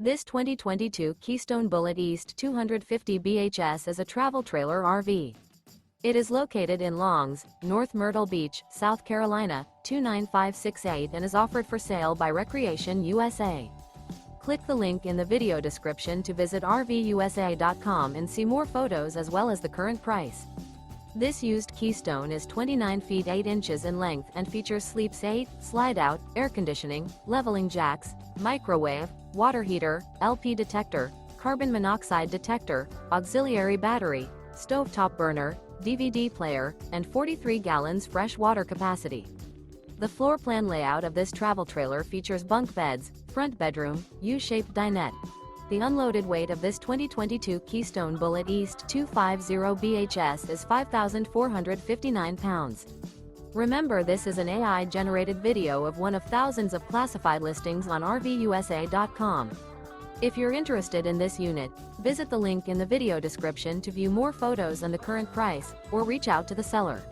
This 2022 Keystone Bullet East 250 BHS is a travel trailer RV. It is located in Longs, North Myrtle Beach, South Carolina, 29568 and is offered for sale by Recreation USA. Click the link in the video description to visit RVUSA.com and see more photos as well as the current price. This used Keystone is 29 feet 8 inches in length and features sleeps 8, slide-out, air conditioning, leveling jacks, microwave, water heater, LP detector, carbon monoxide detector, auxiliary battery, stovetop burner, DVD player, and 43 gallons fresh water capacity. The floor plan layout of this travel trailer features bunk beds, front bedroom, U-shaped dinette. The unloaded weight of this 2022 Keystone Bullet East 250 BHS is 5,459 pounds. Remember, this is an AI-generated video of one of thousands of classified listings on RVUSA.com. If you're interested in this unit, visit the link in the video description to view more photos and the current price, or reach out to the seller.